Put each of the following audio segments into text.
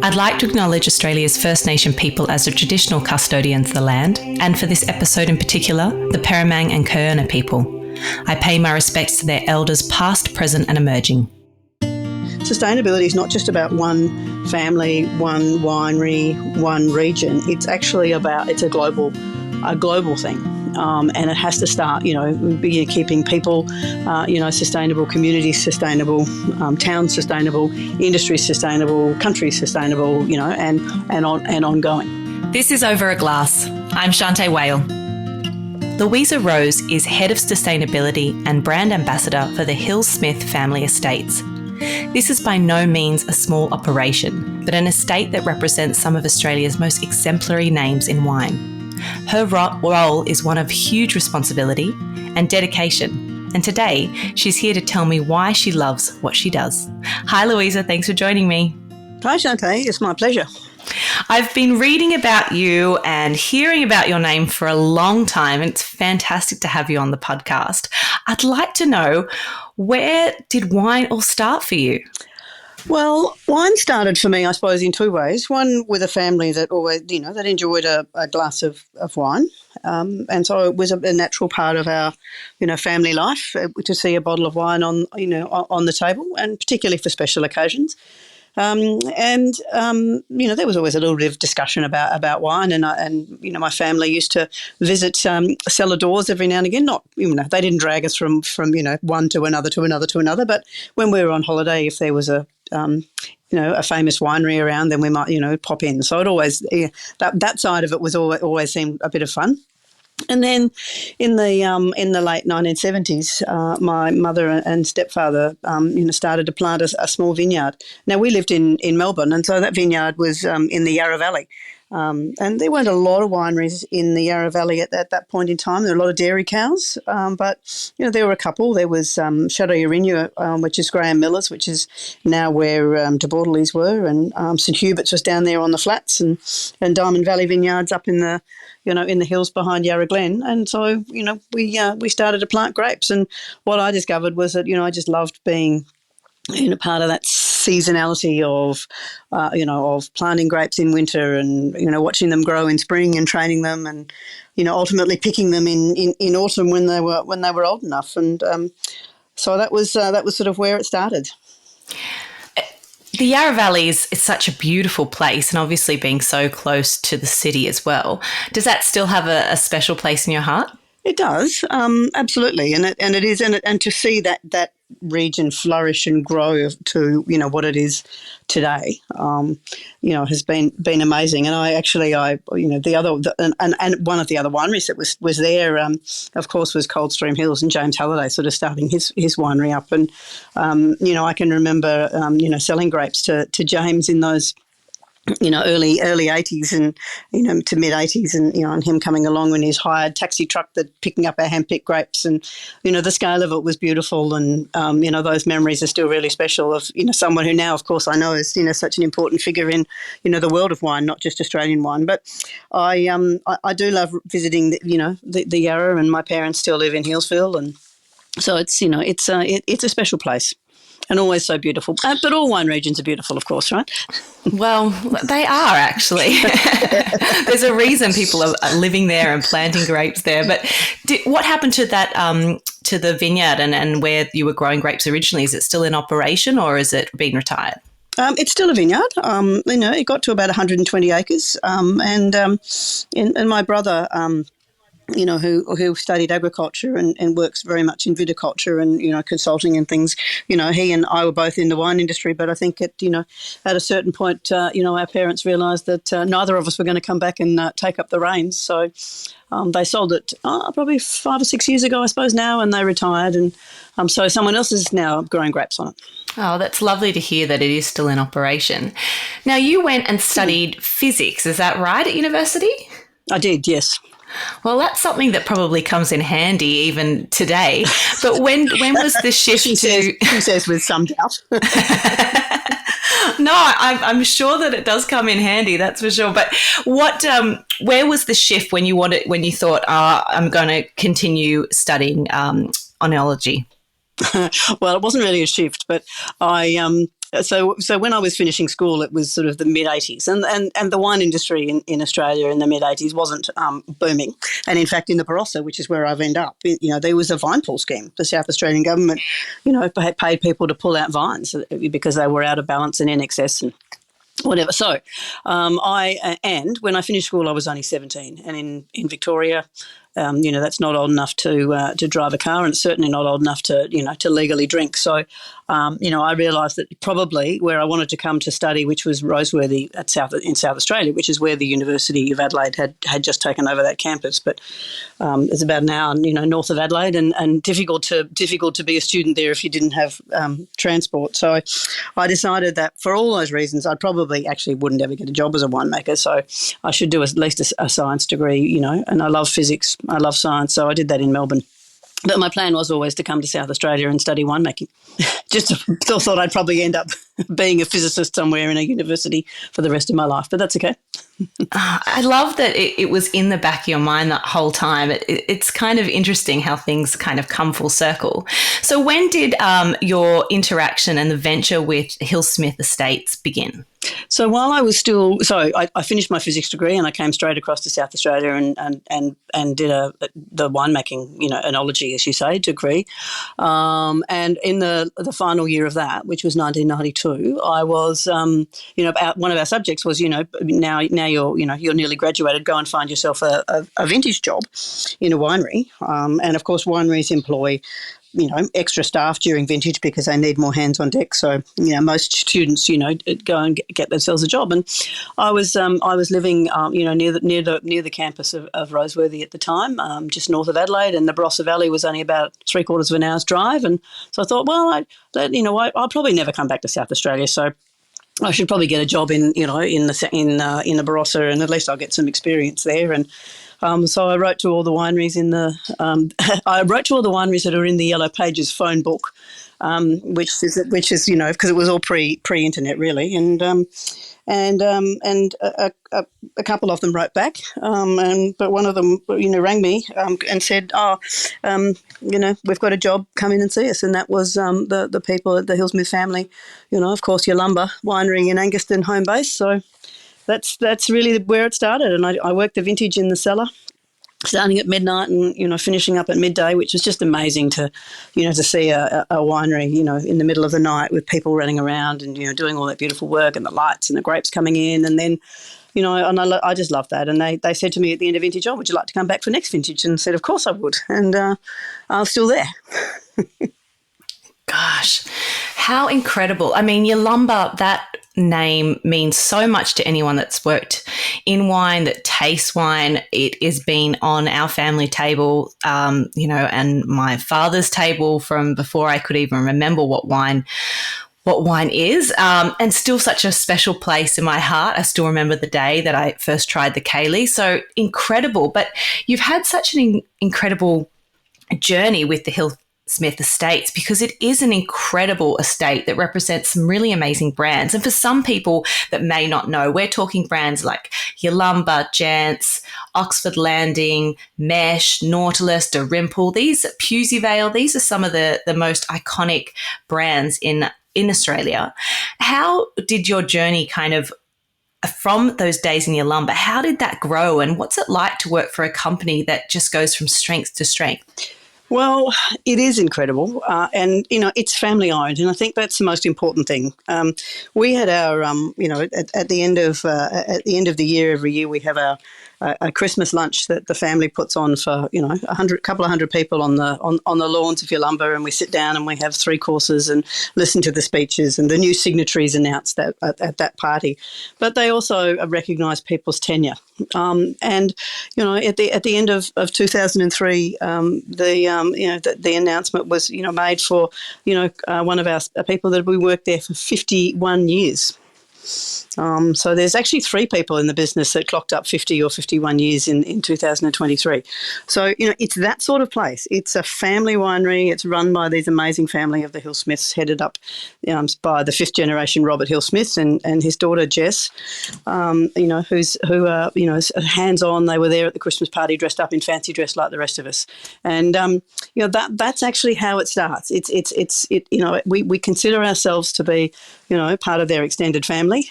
I'd like to acknowledge Australia's First Nation people as the traditional custodians of the land, and for this episode in particular, the Peramang and Kurna people. I pay my respects to their elders past, present and emerging. Sustainability is not just about one family, one winery, one region. It's actually it's a global thing. And it has to start, keeping people, sustainable, communities sustainable, towns sustainable, industry sustainable, countries sustainable, and ongoing. This is Over a Glass. I'm Shanteh Wale. Louisa Rose is Head of Sustainability and Brand Ambassador for the Hill-Smith Family Estates. This is by no means a small operation, but an estate that represents some of Australia's most exemplary names in wine. Her role is one of huge responsibility and dedication, and today she's here to tell me why she loves what she does. Hi Louisa, thanks for joining me. Hi Shanteh, it's my pleasure. I've been reading about you and hearing about your name for a long time, and it's fantastic to have you on the podcast. I'd like to know, where did wine all start for you? Well, wine started for me, I suppose, in two ways. One, with a family that always, that enjoyed a glass of wine. And so it was a natural part of our, family life to see a bottle of wine on the table, and particularly for special occasions. There was always a little bit of discussion about wine, and my family used to visit cellar doors every now and again. Not, they didn't drag us from one to another, but when we were on holiday, if there was a famous winery around, then we might pop in. So it always that side of it was always seemed a bit of fun. And then in the late 1970s, my mother and stepfather, started to plant a small vineyard. Now, we lived in Melbourne, and so that vineyard was in the Yarra Valley. And there weren't a lot of wineries in the Yarra Valley at that point in time. There were a lot of dairy cows, but there were a couple. There was Chateau Yarinya, which is Graham Miller's, which is now where De Bordelys were, and St Hubert's was down there on the flats, and Diamond Valley Vineyards up in the in the hills behind Yarra Glen. And so we started to plant grapes. And what I discovered was that I just loved being part of that seasonality of planting grapes in winter, and watching them grow in spring and training them, and ultimately picking them in autumn when they were old enough. And so that was sort of where it started. The Yarra Valley is such a beautiful place, and obviously being so close to the city as well. Does that still have a special place in your heart? It does, absolutely, and it is, and to see that region flourish and grow to what it is today, has been amazing. And the other and one of the other wineries that was there, of course, was Coldstream Hills, and James Halliday sort of starting his winery up, and I can remember selling grapes to James in those early 80s and, to mid 80s, and him coming along in his hired taxi truck picking up our hand-picked grapes, and, the scale of it was beautiful, and, those memories are still really special of, someone who now, of course, I know is, such an important figure in, the world of wine, not just Australian wine. But I do love visiting, the Yarra, and my parents still live in Healesville, and so it's, it's a special place. And always so beautiful. But all wine regions are beautiful, of course, right? Well, they are actually. There's a reason people are living there and planting grapes there. But what happened to that, to the vineyard and where you were growing grapes originally? Is it still in operation, or is it been retired? It's still a vineyard. It got to about 120 acres. And my brother... who studied agriculture and works very much in viticulture and, consulting and things. He and I were both in the wine industry, but I think at a certain point, our parents realised that neither of us were going to come back and take up the reins. So they sold it probably 5 or 6 years ago, I suppose now, and they retired. And so someone else is now growing grapes on it. Oh, that's lovely to hear that it is still in operation. Now, you went and studied physics, is that right, at university? I did, yes. Well, that's something that probably comes in handy even today. But when was the shift she says with some doubt. No, I'm sure that it does come in handy, that's for sure. But where was the shift when you thought, I'm going to continue studying oenology? Well, it wasn't really a shift, but I So when I was finishing school, it was sort of the mid-'80s, and the wine industry in Australia in the mid-'80s wasn't booming. And in fact, in the Barossa, which is where I've ended up, there was a vine pull scheme. The South Australian government, paid people to pull out vines because they were out of balance and in excess and whatever. So and when I finished school, I was only 17, and in Victoria, that's not old enough to drive a car, and it's certainly not old enough to legally drink. So, I realised that probably where I wanted to come to study, which was Roseworthy in South Australia, which is where the University of Adelaide had just taken over that campus, but it's about an hour, north of Adelaide, and difficult to be a student there if you didn't have transport. So, I decided that for all those reasons, I probably actually wouldn't ever get a job as a winemaker. So, I should do at least a science degree, and I love physics. I love science, so I did that in Melbourne. But my plan was always to come to South Australia and study winemaking. Just thought I'd probably end up being a physicist somewhere in a university for the rest of my life, but that's okay. I love that it was in the back of your mind that whole time. It's kind of interesting how things kind of come full circle. So when did your interaction and the venture with Hillsmith Estates begin? So while I was still, I finished my physics degree and I came straight across to South Australia and did the winemaking, enology, as you say, degree. And in the final year of that, which was 1992, I was, one of our subjects was, now you're nearly graduated, go and find yourself a vintage job in a winery. And of course, wineries employ extra staff during vintage because they need more hands on deck. So, most students, go and get themselves a job. And I was living, near the campus of Roseworthy at the time, just north of Adelaide, and the Barossa Valley was only about 3/4 of an hour's drive. And so I thought, well, I'll probably never come back to South Australia. So I should probably get a job in the Barossa, and at least I'll get some experience there. And so I wrote to all the wineries I wrote to all the wineries that are in the Yellow Pages phone book, which is because it was all pre-internet really, and a couple of them wrote back, but one of them rang me and said, we've got a job, come in and see us, and that was the people at the Hillsmith family, of course your lumber winery in Anguston home base. So that's really where it started, and I worked the vintage in the cellar, starting at midnight and finishing up at midday, which was just amazing to see a winery in the middle of the night with people running around and doing all that beautiful work and the lights and the grapes coming in, and then and I just loved that. And they said to me at the end of vintage, "Oh, would you like to come back for next vintage?" And I said, "Of course I would," and I'm still there. Gosh, how incredible. I mean, your lumber, that name means so much to anyone that's worked in wine, that tastes wine. It has been on our family table, and my father's table from before I could even remember what wine is, and still such a special place in my heart. I still remember the day that I first tried the Kaylee. So incredible. But you've had such an incredible journey with the Hillsmith Estates, because it is an incredible estate that represents some really amazing brands. And for some people that may not know, we're talking brands like Yalumba, Jance, Oxford Landing, Mesh, Nautilus, Dalrymple, Pusey Vale, these are some of the most iconic brands in Australia. How did your journey kind of, from those days in Yalumba, how did that grow, and what's it like to work for a company that just goes from strength to strength? Well, it is incredible, and it's family owned, and I think that's the most important thing. We had our, at the end of the year, every year we have a Christmas lunch that the family puts on for a couple of hundred people on the lawns of Yalumba, and we sit down and we have 3 courses and listen to the speeches, and the new signatories announced at that party. But they also recognise people's tenure, and at the end of 2003, the announcement was made for one of our people that we worked there for 51 years. So there's actually 3 people in the business that clocked up 50 or 51 years in 2023. So, it's that sort of place. It's a family winery. It's run by these amazing family of the Hillsmiths, headed up by the 5th generation Robert Hillsmith and his daughter Jess, who are hands-on. They were there at the Christmas party dressed up in fancy dress like the rest of us. And, that's actually how it starts. We consider ourselves to be part of their extended family.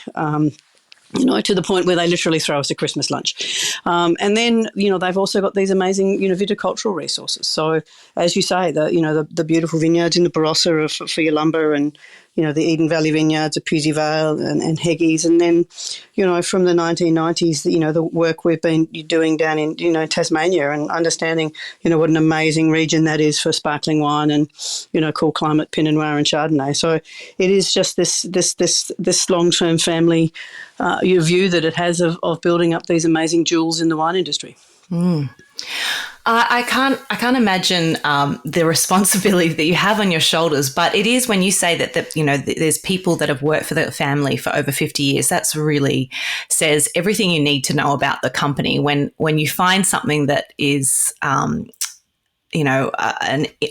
To the point where they literally throw us a Christmas lunch. And then, they've also got these amazing, viticultural resources. So, as you say, the beautiful vineyards in the Barossa for your lumber, and, the Eden Valley vineyards of Pusey Vale and Heggies. And then, from the 1990s, the work we've been doing down in, Tasmania, and understanding, what an amazing region that is for sparkling wine and, cool climate Pinot Noir and Chardonnay. So it is just this long-term family view that it has of building up these amazing jewels in the wine industry. I can't imagine the responsibility that you have on your shoulders, but it is when you say that there's people that have worked for the family for over 50 years. That's really says everything you need to know about the company. When you find something that is an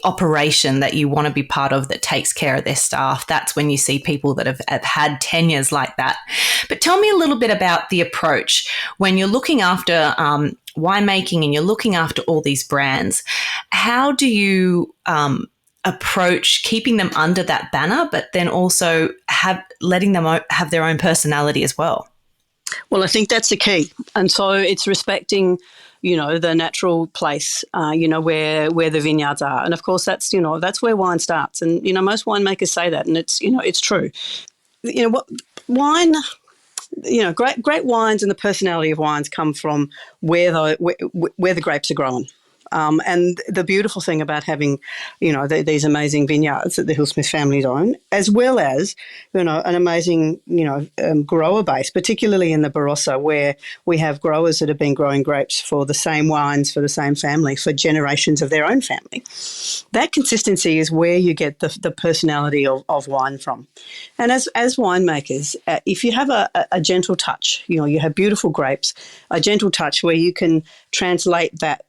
operation that you want to be part of that takes care of their staff, that's when you see people that have had tenures like that. But tell me a little bit about the approach when you're looking after winemaking and you're looking after all these brands. How do you approach keeping them under that banner, but then also letting them have their own personality as well? Well, I think that's the key. And so it's respecting, the natural place, where the vineyards are. And of course, that's where wine starts. And, most winemakers say that, and it's true. Wine, great wines and the personality of wines come from where the grapes are grown. And the beautiful thing about having, these amazing vineyards that the Huckstep families own, as well as, an amazing, grower base, particularly in the Barossa, where we have growers that have been growing grapes for the same wines for the same family for generations of their own family. That consistency is where you get the personality of wine from. And as winemakers, if you have a gentle touch, you have beautiful grapes, a gentle touch where you can translate that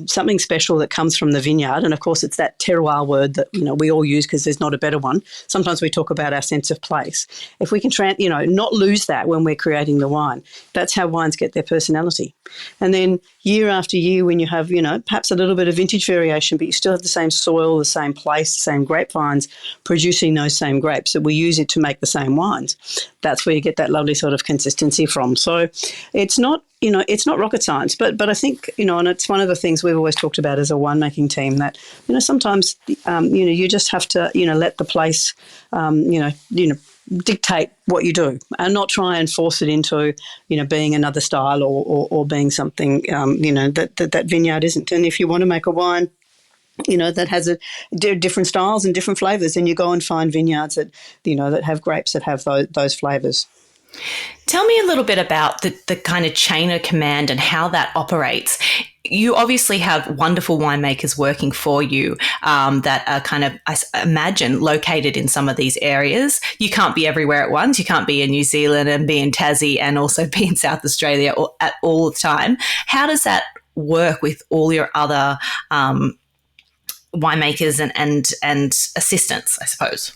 something special that comes from the vineyard. And of course, it's that terroir word that, we all use because there's not a better one. Sometimes we talk about our sense of place. If we can, not lose that when we're creating the wine, that's how wines get their personality. And then year after year, when you have, perhaps a little bit of vintage variation, but you still have the same soil, the same place, the same grapevines producing those same grapes that we use it to make the same wines. That's where you get that lovely sort of consistency from. So it's not, it's not rocket science, but I think, and it's one of the things we've always talked about as a winemaking team that, sometimes, you just have to, let the place, dictate what you do and not try and force it into, being another style or being something, that vineyard isn't. And if you want to make a wine, that has different styles and different flavours, and you go and find vineyards that, that have grapes that have those flavours. Tell me a little bit about the kind of chain of command and how that operates. You obviously have wonderful winemakers working for you that are kind of, I imagine, located in some of these areas. You can't be everywhere at once. You can't be in New Zealand and be in Tassie and also be in South Australia at all the time. How does that work with all your other winemakers and assistants, I suppose?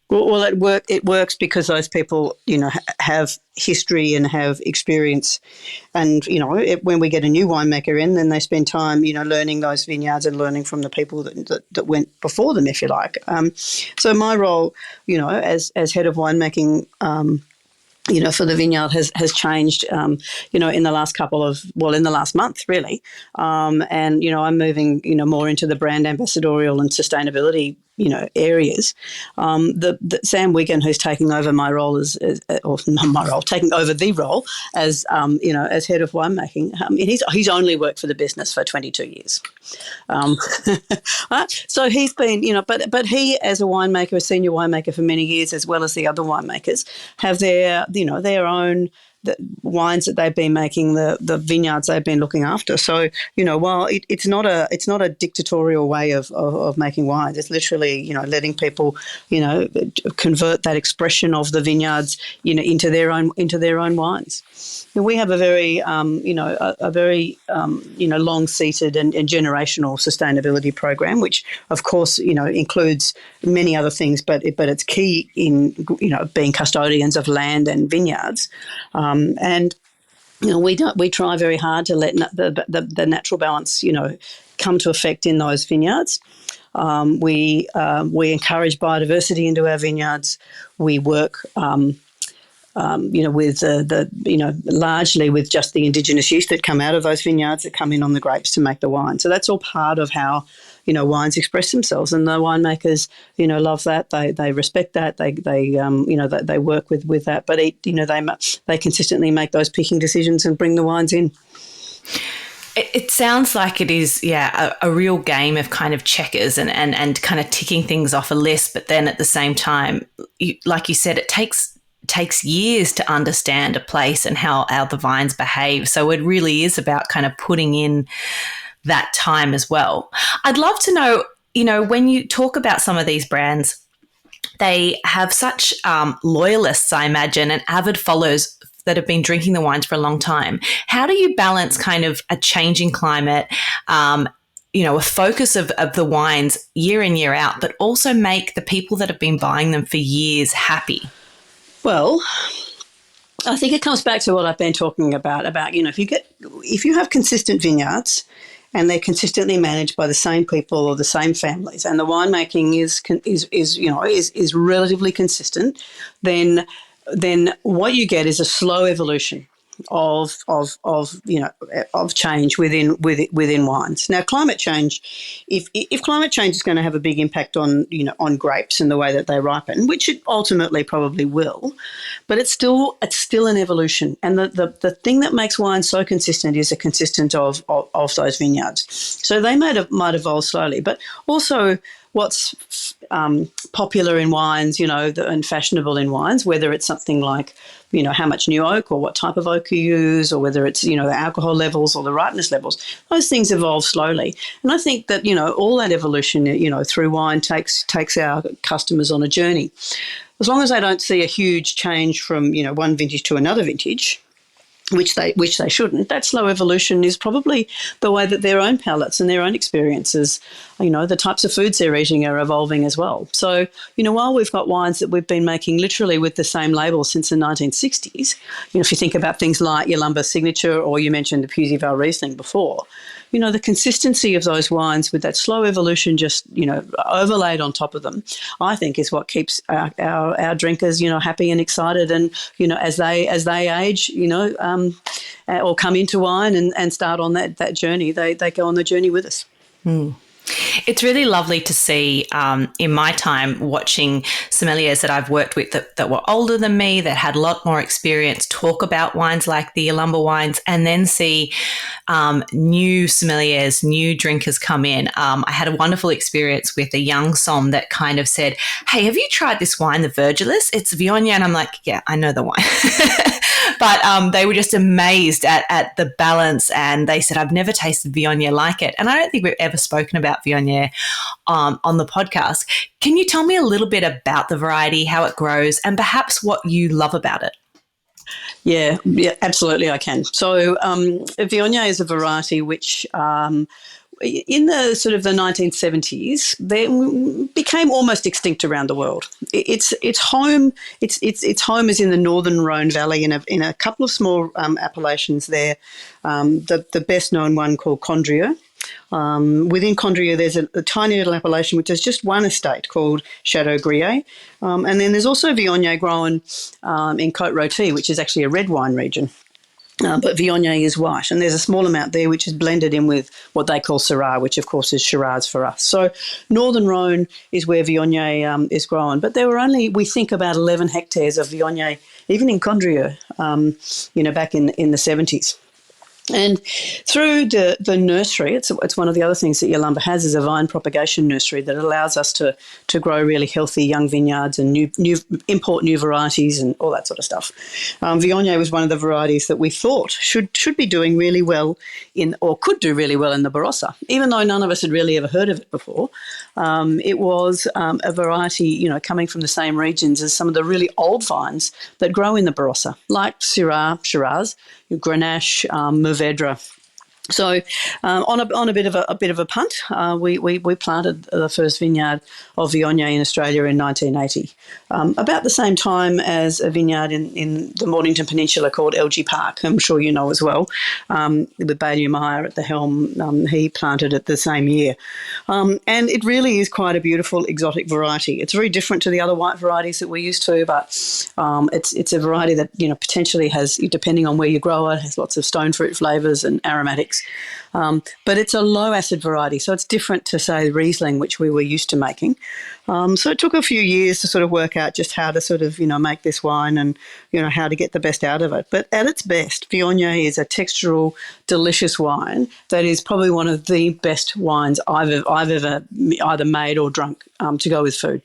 Well, it works because those people, have history and have experience. And, when we get a new winemaker in, then they spend time, learning those vineyards and learning from the people that went before them, if you like. So my role, as head of winemaking, for the vineyard has changed, in the last month, really. And, I'm moving, more into the brand ambassadorial and sustainability, areas. The Sam Wigan, who's taking over my role taking over the role as, as head of winemaking, he's only worked for the business for 22 years. So he's been, but he, as a winemaker, a senior winemaker for many years, as well as the other winemakers, have their own wines that they've been making, the vineyards they've been looking after. So, while it's not a dictatorial way of making wines, it's literally, letting people, convert that expression of the vineyards, into their own wines. And we have a very, long-seated and generational sustainability program, which, of course, includes many other things, but it's key in, being custodians of land and vineyards. And We try very hard to let the natural balance, come to effect in those vineyards. We encourage biodiversity into our vineyards. We work, with largely with just the indigenous yeast that come out of those vineyards that come in on the grapes to make the wine. So that's all part of how, wines express themselves, and the winemakers, love that. They respect that. They work with that. But they consistently make those picking decisions and bring the wines in. It sounds like it is, a real game of kind of checkers and kind of ticking things off a list. But then at the same time, like you said, it takes years to understand a place and how the vines behave. So it really is about kind of putting in that time as well. I'd love to know, when you talk about some of these brands, they have such loyalists, I imagine, and avid followers that have been drinking the wines for a long time. How do you balance kind of a changing climate, a focus of the wines year in, year out, but also make the people that have been buying them for years happy? Well, I think it comes back to what I've been talking about, if you have consistent vineyards and they're consistently managed by the same people or the same families, and the winemaking is relatively consistent, then what you get is a slow evolution of change within wines. Now, climate change, if climate change is going to have a big impact on grapes and the way that they ripen, which it ultimately probably will, but it's still an evolution. And the thing that makes wine so consistent is the consistent of those vineyards. So they might evolve slowly, but also what's popular in wines, and fashionable in wines, whether it's something like, how much new oak or what type of oak you use, or whether it's, the alcohol levels or the ripeness levels, those things evolve slowly. And I think that, all that evolution, through wine takes our customers on a journey. As long as they don't see a huge change from, one vintage to another vintage, which they shouldn't, that slow evolution is probably the way that their own palates and their own experiences, the types of foods they're eating are evolving as well. So, while we've got wines that we've been making literally with the same label since the 1960s, if you think about things like your Lumber Signature, or you mentioned the Pusey-Val Riesling before, the consistency of those wines with that slow evolution just, overlaid on top of them, I think is what keeps our drinkers, happy and excited. And, as they age, or come into wine and start on that journey, they go on the journey with us. It's really lovely to see in my time watching sommeliers that I've worked with that were older than me, that had a lot more experience, talk about wines like the Yalumba wines, and then see new sommeliers, new drinkers come in. I had a wonderful experience with a young somm that kind of said, "Hey, have you tried this wine, the Virgilus? It's Viognier." And I'm like, "Yeah, I know the wine." But they were just amazed at the balance, and they said, "I've never tasted Viognier like it." And I don't think we've ever spoken about Viognier on the podcast. Can you tell me a little bit about the variety, how it grows, and perhaps what you love about it? Yeah, absolutely I can. So Viognier is a variety which in the sort of the 1970s, they became almost extinct around the world. Its home is in the northern Rhone Valley in a couple of small appellations there. The best known one called Condrieu. Within Condrieu, there's a tiny little appellation which has just one estate called Chateau Grier. And then there's also Viognier grown in Côte Rôtie, which is actually a red wine region. But Viognier is white, and there's a small amount there which is blended in with what they call Syrah, which of course is Shiraz for us. So Northern Rhone is where Viognier is grown, but there were only, we think, about 11 hectares of Viognier, even in Condrieu, back in the 70s. And through the nursery, it's one of the other things that Yalumba has, is a vine propagation nursery that allows us to grow really healthy young vineyards and import new varieties and all that sort of stuff. Viognier was one of the varieties that we thought should be doing really well could do really well in the Barossa, even though none of us had really ever heard of it before. It was a variety, coming from the same regions as some of the really old vines that grow in the Barossa, like Syrah, Shiraz, Grenache, Mourvedre, So, on a bit of a punt, we planted the first vineyard of Viognier in Australia in 1980, about the same time as a vineyard in the Mornington Peninsula called LG Park. I'm sure you know as well, with Bailey Meyer at the helm. He planted it the same year, and it really is quite a beautiful exotic variety. It's very different to the other white varieties that we're used to, but it's a variety that potentially has, depending on where you grow it, has lots of stone fruit flavours and aromatics. But it's a low acid variety, so it's different to, say, Riesling, which we were used to making. So it took a few years to sort of work out just how to sort of, make this wine and, how to get the best out of it. But at its best, Viognier is a textural, delicious wine that is probably one of the best wines I've ever either made or drunk to go with food.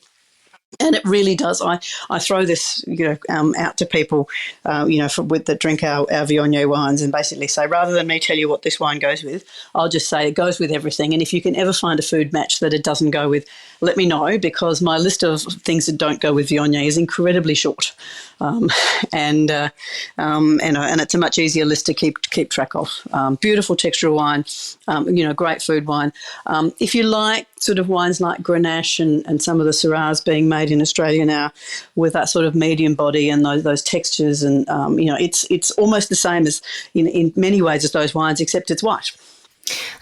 And it really does. I throw this, out to people, that drink our Viognier wines, and basically say, rather than me tell you what this wine goes with, I'll just say it goes with everything. And if you can ever find a food match that it doesn't go with, let me know, because my list of things that don't go with Viognier is incredibly short, and it's a much easier list to keep track of. Beautiful textural wine, great food wine. If you like sort of wines like Grenache and some of the Syrahs being made in Australia now, with that sort of medium body and those textures, and it's almost the same as in many ways as those wines, except it's white.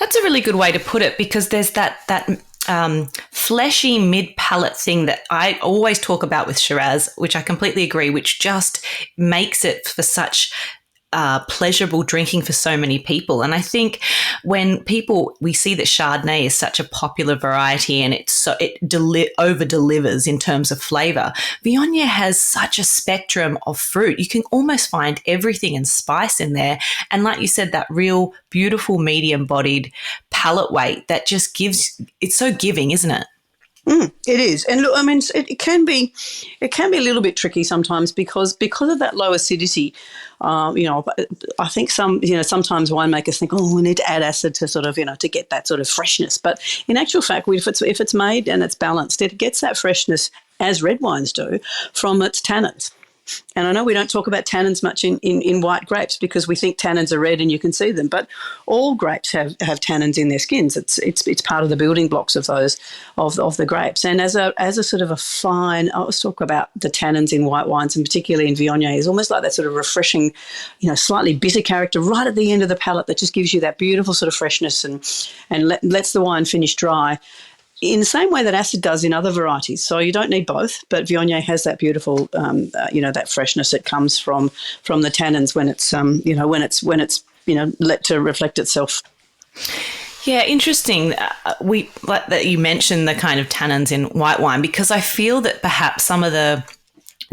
That's a really good way to put it, because there's that fleshy mid-palate thing that I always talk about with Shiraz, which I completely agree, which just makes it for such pleasurable drinking for so many people. And I think when we see that Chardonnay is such a popular variety and it over delivers in terms of flavor, Viognier has such a spectrum of fruit. You can almost find everything and spice in there. And like you said, that real beautiful medium bodied palate weight that just it's so giving, isn't it? It is, and look, I mean, it can be a little bit tricky sometimes because of that low acidity. I think sometimes winemakers think, oh, we need to add acid to sort of, to get that sort of freshness. But in actual fact, if it's made and it's balanced, it gets that freshness, as red wines do, from its tannins. And I know we don't talk about tannins much in white grapes because we think tannins are red and you can see them, but all grapes have tannins in their skins. It's part of the building blocks of those of the grapes. And as a sort of a fine, I always talk about the tannins in white wines, and particularly in Viognier, is almost like that sort of refreshing, slightly bitter character right at the end of the palate that just gives you that beautiful sort of freshness and lets the wine finish dry, in the same way that acid does in other varieties. So you don't need both, but Viognier has that beautiful, that freshness that comes from the tannins when it's let to reflect itself. Yeah, interesting. We like that you mentioned the kind of tannins in white wine, because I feel that perhaps some of the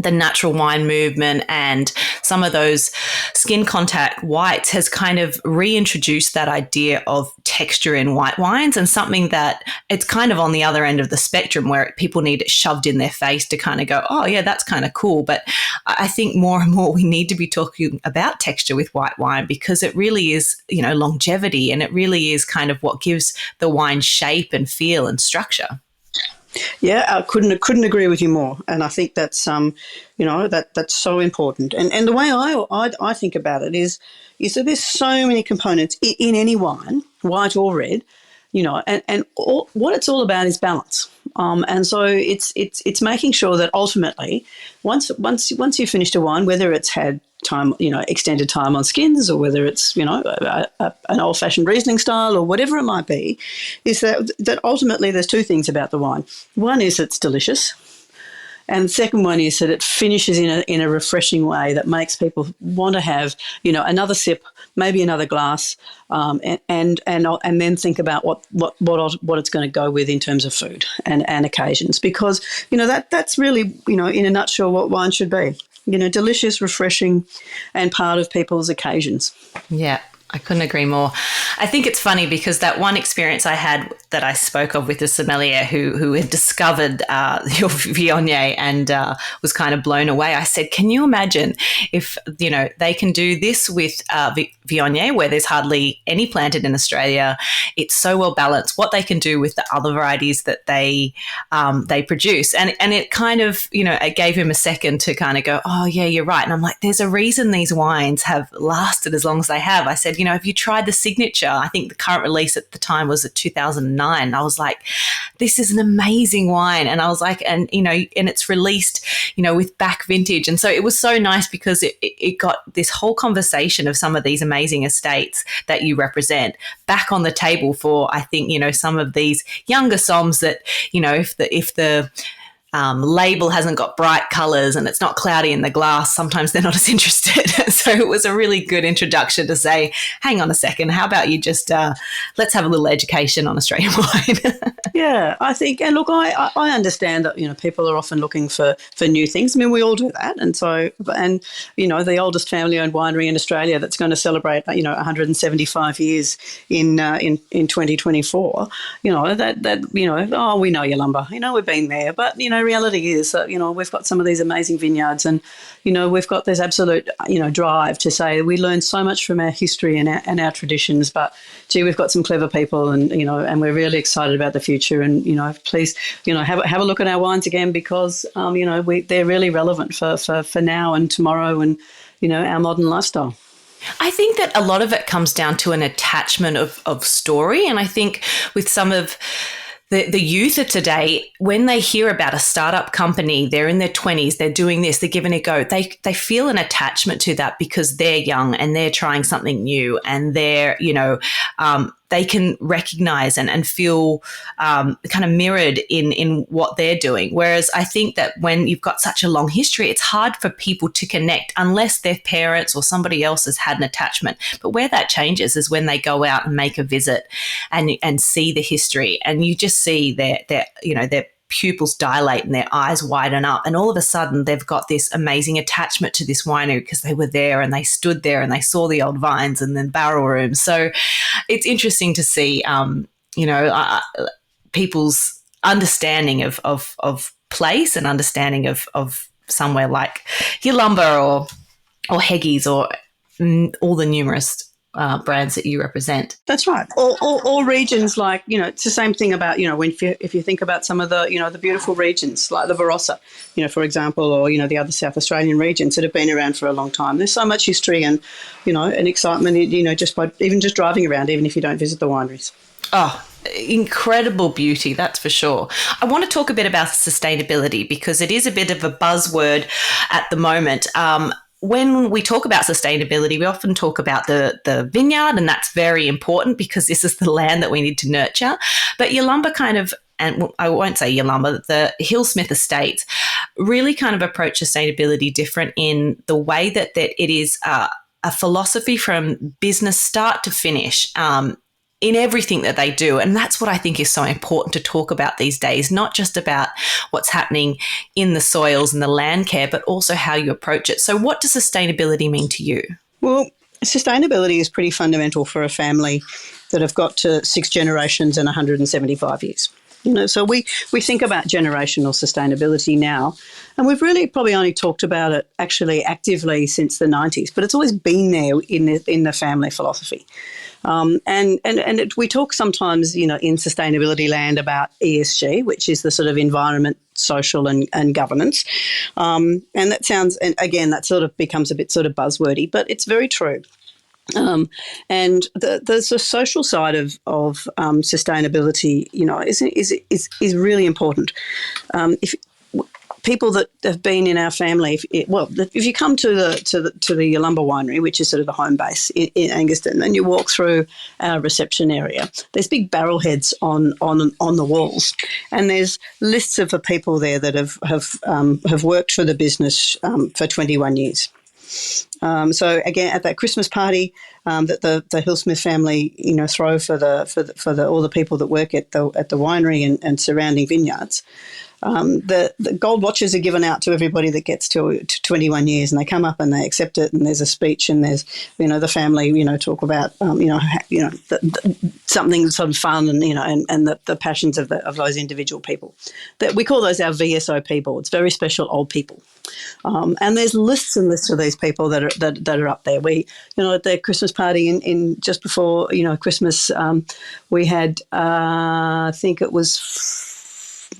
natural wine movement and some of those skin contact whites has kind of reintroduced that idea of texture in white wines, and something that it's kind of on the other end of the spectrum where people need it shoved in their face to kind of go, oh yeah, that's kind of cool. But I think more and more we need to be talking about texture with white wine, because it really is, longevity, and it really is kind of what gives the wine shape and feel and structure. Yeah, I couldn't agree with you more, and I think that's that's so important. And the way I think about it is that there's so many components in any wine, white or red, and what it's all about is balance. And so it's making sure that ultimately, once you've finished a wine, whether it's had time, extended time on skins, or whether it's, an old-fashioned Riesling style or whatever it might be, is that ultimately there's two things about the wine. One is it's delicious, and the second one is that it finishes in a refreshing way that makes people want to have, another sip, maybe another glass, and then think about what it's going to go with in terms of food and occasions, because that's really, in a nutshell, what wine should be. Delicious, refreshing, and part of people's occasions. Yeah, I couldn't agree more. I think it's funny because that one experience I had that I spoke of with the sommelier who had discovered your Viognier and was kind of blown away. I said, can you imagine if, they can do this with Viognier, where there's hardly any planted in Australia. It's so well balanced. What they can do with the other varieties that they produce, and it kind of it gave him a second to kind of go, oh yeah, you're right. And I'm like, there's a reason these wines have lasted as long as they have. I said, have you tried the signature? I think the current release at the time was 2009. I was like, this is an amazing wine. And I was like, and it's released, with back vintage. And so it was so nice because it got this whole conversation of some of these amazing estates that you represent back on the table for, I think, some of these younger somms that, if the label hasn't got bright colours and it's not cloudy in the glass, sometimes they're not as interested. So it was a really good introduction to say, hang on a second, how about you just let's have a little education on Australian wine. Yeah, I think, and look, I understand that, people are often looking for new things. I mean, we all do that. And so, the oldest family-owned winery in Australia that's going to celebrate, 175 years in 2024, we know Yalumba, we've been there. But, reality is that, we've got some of these amazing vineyards and, we've got this absolute, drive to say we learn so much from our history and our traditions, but, gee, we've got some clever people and, and we're really excited about the future. And, please, have a look at our wines again because, they're really relevant for now and tomorrow and, our modern lifestyle. I think that a lot of it comes down to an attachment of story. And I think with some of the youth of today, when they hear about a startup company, they're in their 20s, they're doing this, they're giving it a go, they feel an attachment to that because they're young and they're trying something new and they're, they can recognize and feel kind of mirrored in what they're doing. Whereas I think that when you've got such a long history, it's hard for people to connect unless their parents or somebody else has had an attachment. But where that changes is when they go out and make a visit and see the history, and you just see their pupils dilate and their eyes widen up, and all of a sudden they've got this amazing attachment to this winery because they were there and they stood there and they saw the old vines and then barrel rooms. So it's interesting to see, people's understanding of place and understanding of somewhere like Yalumba or Heggies or all the numerous brands that you represent. That's right. All regions, like, it's the same thing about, if you think about some of the, the beautiful regions like the Barossa, for example, or, the other South Australian regions that have been around for a long time. There's so much history and, and excitement, just by even just driving around, even if you don't visit the wineries. Oh, incredible beauty, that's for sure. I want to talk a bit about sustainability because it is a bit of a buzzword at the moment. When we talk about sustainability, we often talk about the vineyard, and that's very important because this is the land that we need to nurture. But Yalumba and I won't say Yalumba, the Hillsmith estates really kind of approach sustainability different in the way that it is a philosophy from business start to finish. In everything that they do. And that's what I think is so important to talk about these days, not just about what's happening in the soils and the land care, but also how you approach it. So what does sustainability mean to you? Well, sustainability is pretty fundamental for a family that have got to 6 generations and 175 years. So we think about generational sustainability now, and we've really probably only talked about it actually actively since the 90s, but it's always been there in the family philosophy. We talk sometimes, in sustainability land about ESG, which is the sort of environment, social and governance. And that sounds, and again, that sort of becomes a bit sort of buzzwordy, but it's very true. And there's the social side of sustainability, is really important. If people that have been in our family, if you come to the Yalumba winery, which is sort of the home base in Angaston, and you walk through our reception area, there's big barrel heads on the walls, and there's lists of the people there that have worked for the business for 21 years. So again, at that Christmas party that the Hillsmith family, throw for all the people that work at the winery and surrounding vineyards, the gold watches are given out to everybody that gets to 21 years, and they come up and they accept it, and there's a speech, and there's the family talk about something sort of fun and and the passions of those individual people. That we call those our VSOP boards, very special old people. And there's lists and lists of these people that are up there. We, at their Christmas party in just before Christmas, we had I think it was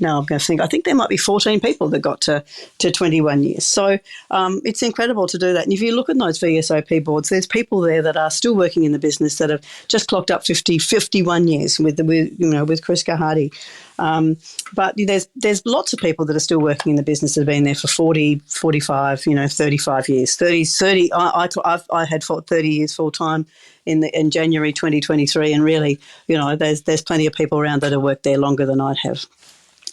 now I'm going to think, I think there might be 14 people that got to 21 years. So it's incredible to do that. And if you look at those VSOP boards, there's people there that are still working in the business that have just clocked up 51 years with Chris Hardy. But there's lots of people that are still working in the business that have been there for 40, 45, 35 years. 30 I had 30 years full time in January 2023, and really, there's plenty of people around that have worked there longer than I'd have.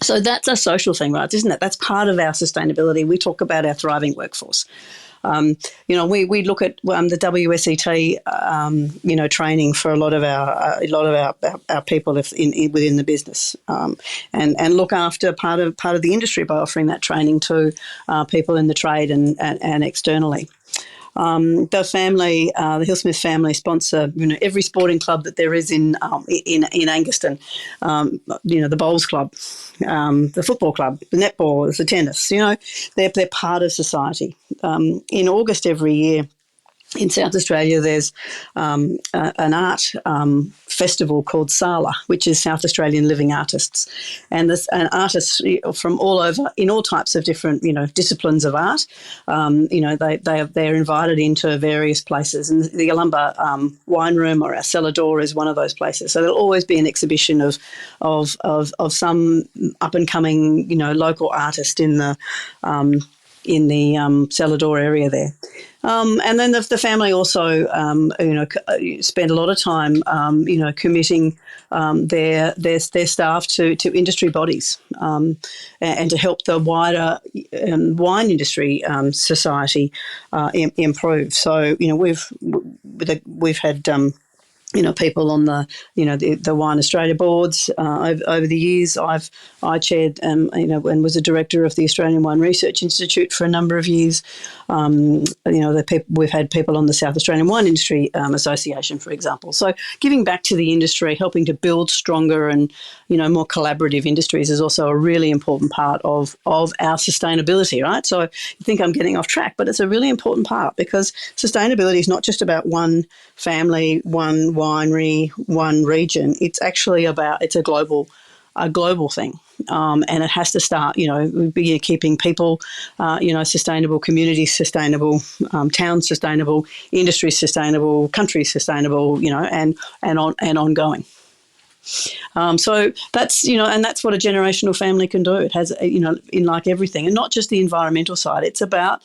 So that's a social thing, right? Isn't it? That's part of our sustainability. We talk about our thriving workforce. We look at the WSET, training for a lot of our people within the business, and look after part of the industry by offering that training to people in the trade and externally. The Hill-Smith family sponsor, every sporting club that there is in Angaston. The bowls club, the football club, the netball, the tennis. They're part of society. In August every year, in South Australia, there's an art festival called SALA, which is South Australian Living Artists. And there's artists from all over, in all types of different, disciplines of art. They're invited into various places. And the Yalumba Wine Room or our cellar door is one of those places. So there'll always be an exhibition of some up-and-coming, local artist in the cellar door area there. And then the family also, spend a lot of time, committing their staff to industry bodies and to help the wider wine industry society improve. So we've had people on the Wine Australia boards over the years. I chaired and was a director of the Australian Wine Research Institute for a number of years. We've had people on the South Australian Wine Industry Association, for example. So giving back to the industry, helping to build stronger and more collaborative industries is also a really important part of our sustainability, right? So you think I'm getting off track, but it's a really important part because sustainability is not just about one family, one winery, one region. It's actually it's a global thing. And it has to start, keeping people, sustainable, communities sustainable, towns sustainable, industry sustainable, countries sustainable, and ongoing. So that's, and that's what a generational family can do. It has, in like everything, and not just the environmental side. It's about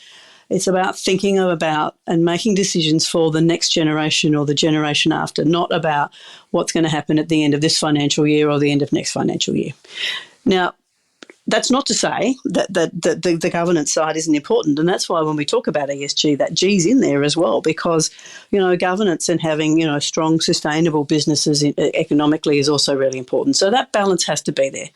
thinking about and making decisions for the next generation or the generation after, not about what's going to happen at the end of this financial year or the end of next financial year. Now, that's not to say that the governance side isn't important, and that's why when we talk about ESG, that G's in there as well, because governance and having strong, sustainable businesses economically is also really important. So that balance has to be there.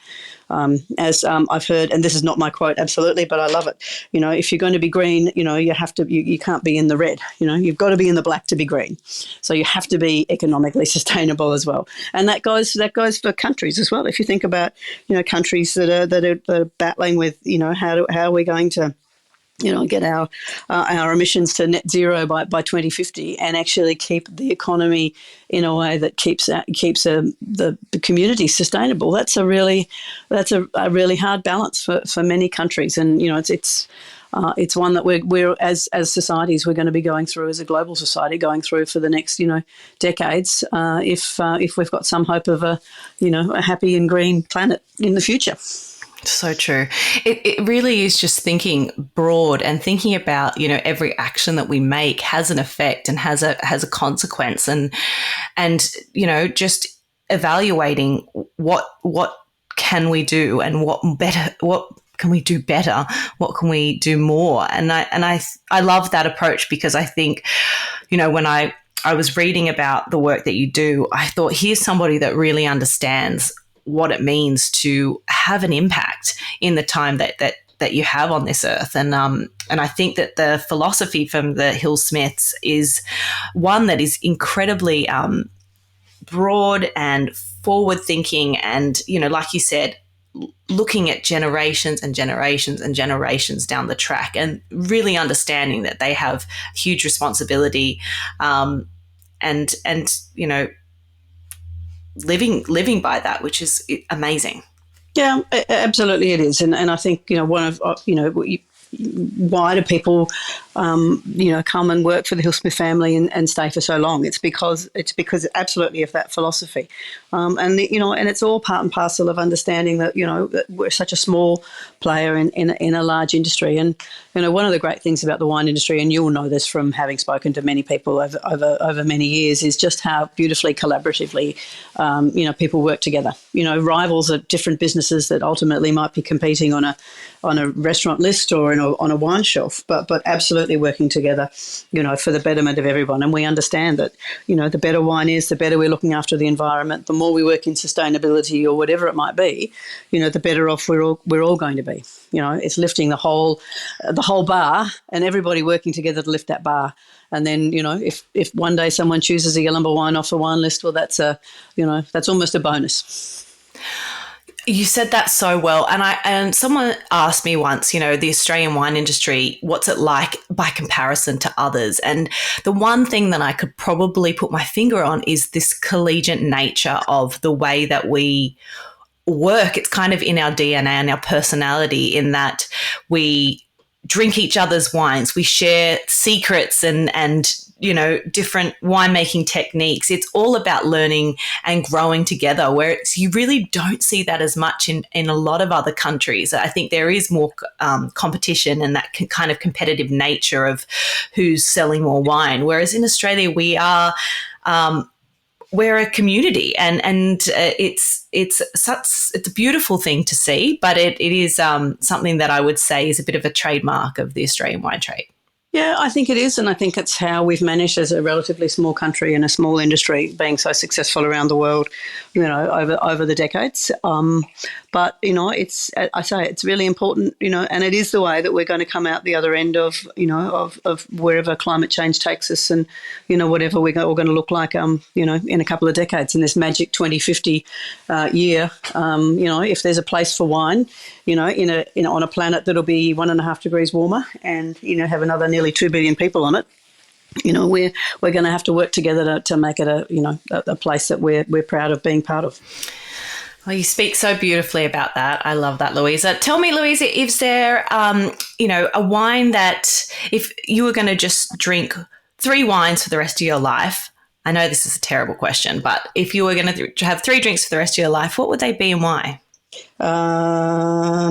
As I've heard, and this is not my quote absolutely, but I love it. If you're going to be green, you have to. You can't be in the red. You've got to be in the black to be green. So you have to be economically sustainable as well, and that goes for countries as well. If you think about countries that are battling with how are we going to get our emissions to net zero by 2050 and actually keep the economy in a way that keeps the community sustainable. That's a really hard balance for many countries, and it's one that we're as societies we're going to be going through as a global society going through for the next decades if we've got some hope of a happy and green planet in the future. So true. It really is just thinking broad and thinking about, every action that we make has an effect and has a consequence and just evaluating what can we do and what can we do better? What can we do more? And I love that approach because I think, when I was reading about the work that you do, I thought here's somebody that really understands what it means to have an impact in the time that you have on this earth. And I think that the philosophy from the Hill-Smiths is one that is incredibly broad and forward-thinking and, like you said, looking at generations and generations and generations down the track and really understanding that they have huge responsibility and living by that, which is amazing. Yeah, absolutely it is. And I think, one of, why do people, come and work for the Hillsmith family and stay for so long? It's because absolutely of that philosophy, and it's all part and parcel of understanding that that we're such a small player in a large industry. And one of the great things about the wine industry, and you'll know this from having spoken to many people over many years, is just how beautifully collaboratively people work together. Rivals are different businesses that ultimately might be competing on a restaurant list or on a wine shelf, but absolutely working together, for the betterment of everyone. And we understand that, the better wine is, the better we're looking after the environment, the more we work in sustainability or whatever it might be, the better off we're all going to be. It's lifting the whole bar and everybody working together to lift that bar. And then, if one day someone chooses a Yalumba wine off the wine list, well, that's almost a bonus. You said that so well. And someone asked me once, the Australian wine industry, what's it like by comparison to others? And the one thing that I could probably put my finger on is this collegiate nature of the way that we work. It's kind of in our DNA and our personality, in that we drink each other's wines, we share secrets and different winemaking techniques. It's all about learning and growing together, where you really don't see that as much in a lot of other countries. I think there is more competition and that kind of competitive nature of who's selling more wine. Whereas in Australia, we're a community, and it's a beautiful thing to see, but it is something that I would say is a bit of a trademark of the Australian wine trade. Yeah, I think it is, and I think it's how we've managed as a relatively small country and a small industry being so successful around the world, over the decades. But it's really important, and it is the way that we're going to come out the other end of wherever climate change takes us, and whatever we're all going to look like, in a couple of decades, in this magic 2050 year. If there's a place for wine, on a planet that'll be 1.5 degrees warmer, and have another nearly 2 billion people on it. We're going to have to work together to make it a place that we're proud of being part of. Well, you speak so beautifully about that. I love that, Louisa. Tell me, Louisa, is there, a wine that if you were going to just drink 3 wines for the rest of your life, I know this is a terrible question, but if you were going to have 3 drinks for the rest of your life, what would they be and why? Well,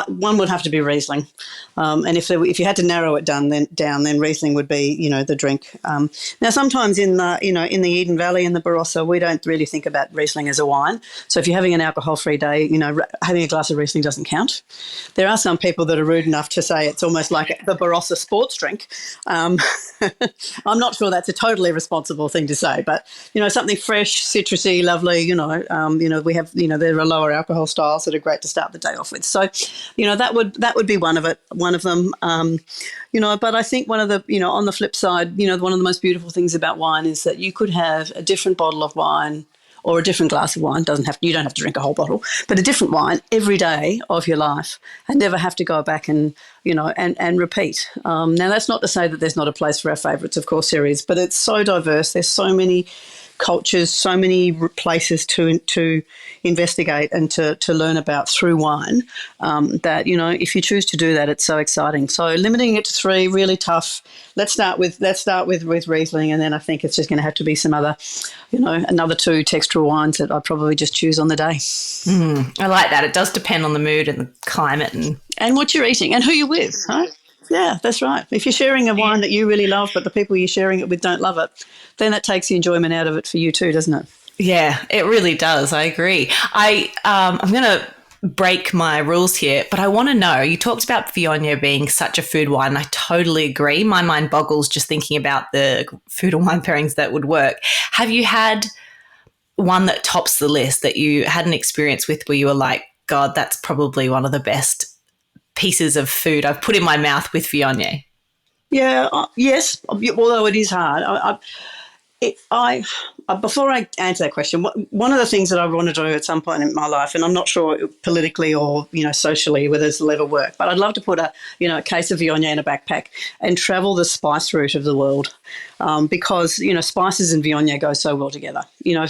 one would have to be Riesling, and if you had to narrow it down, then Riesling would be the drink. Now, sometimes in the Eden Valley and the Barossa, we don't really think about Riesling as a wine. So if you're having an alcohol-free day, having a glass of Riesling doesn't count. There are some people that are rude enough to say it's almost like the Barossa sports drink. I'm not sure that's a totally responsible thing to say, but something fresh, citrusy, lovely. We have there are lower alcohol styles that are great to start the day off with. So, that would be one of them. But I think one of the on the flip side, one of the most beautiful things about wine is that you could have a different bottle of wine or a different glass of wine. You don't have to drink a whole bottle, but a different wine every day of your life, and never have to go back and repeat. Now, that's not to say that there's not a place for our favourites. Of course, there is, but it's so diverse. There's so many cultures, so many places to investigate and to learn about through wine, that if you choose to do that, it's so exciting. So limiting it to 3, really tough. Let's start with Riesling, and then I think it's just going to have to be some other, another 2 textural wines that I'd probably just choose on the day. I like that. It does depend on the mood and the climate and what you're eating and who you're with, huh? Yeah, that's right. If you're sharing a wine that you really love, but the people you're sharing it with don't love it, then that takes the enjoyment out of it for you too, doesn't it? Yeah, it really does. I agree. I'm going to break my rules here, but I want to know, you talked about Viognier being such a food wine, and I totally agree. My mind boggles just thinking about the food and wine pairings that would work. Have you had one that tops the list that you had an experience with where you were like, God, that's probably one of the best pieces of food I've put in my mouth with Viognier? Yeah, yes, although it is hard. Before I answer that question, one of the things that I want to do at some point in my life, and I'm not sure politically or socially whether this will ever work, but I'd love to put a case of Viognier in a backpack and travel the spice route of the world, because spices and Viognier go so well together.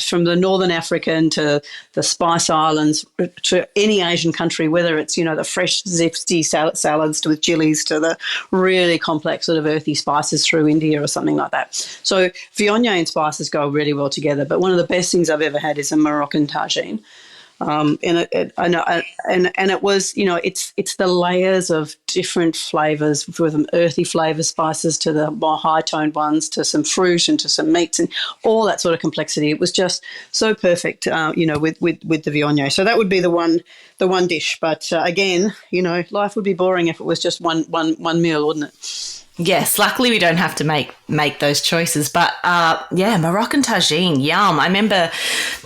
from the Northern African to the Spice Islands to any Asian country, whether it's, the fresh zesty salads with chilies to the really complex sort of earthy spices through India or something like that. So Viognier and spices go really well together. But one of the best things I've ever had is a Moroccan tagine. And it was, it's the layers of different flavours, from earthy flavour spices to the more high toned ones, to some fruit and to some meats and all that sort of complexity. It was just so perfect, with the Viognier. So that would be the one dish. But again, life would be boring if it was just one meal, wouldn't it? Yes, luckily we don't have to make those choices. But Moroccan tagine, yum. I remember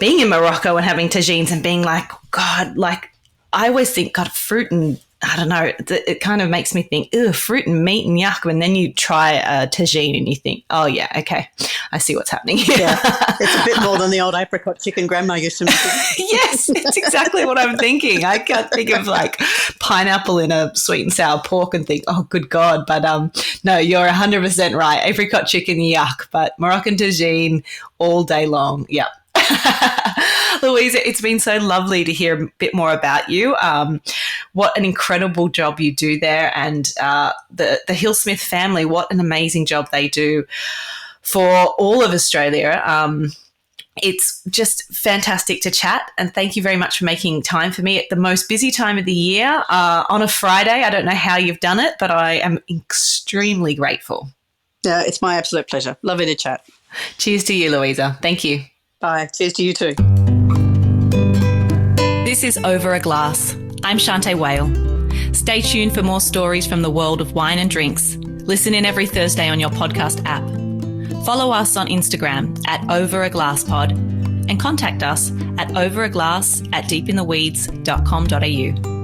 being in Morocco and having tagines and being like, God, like I always think, God, fruit and I don't know, it kind of makes me think, fruit and meat and yuck. And then you try a tagine and you think, oh, yeah, okay, I see what's happening here. Yeah, it's a bit more than the old apricot chicken grandma used to make. Yes, it's exactly what I'm thinking. I can't think of like pineapple in a sweet and sour pork and think, oh, good God. But no, you're 100% right. Apricot chicken, yuck. But Moroccan tagine all day long, yep. Louisa, it's been so lovely to hear a bit more about you. What an incredible job you do there, and the Huckstep family, what an amazing job they do for all of Australia. It's just fantastic to chat, and thank you very much for making time for me at the most busy time of the year on a Friday. I don't know how you've done it, but I am extremely grateful. Yeah, it's my absolute pleasure. Lovely to chat. Cheers to you, Louisa. Thank you. Bye. Cheers to you too. This is Over a Glass. I'm Shanteh Wale. Stay tuned for more stories from the world of wine and drinks. Listen in every Thursday on your podcast app. Follow us on Instagram at overaglasspod and contact us at overaglass@deepintheweeds.com.au.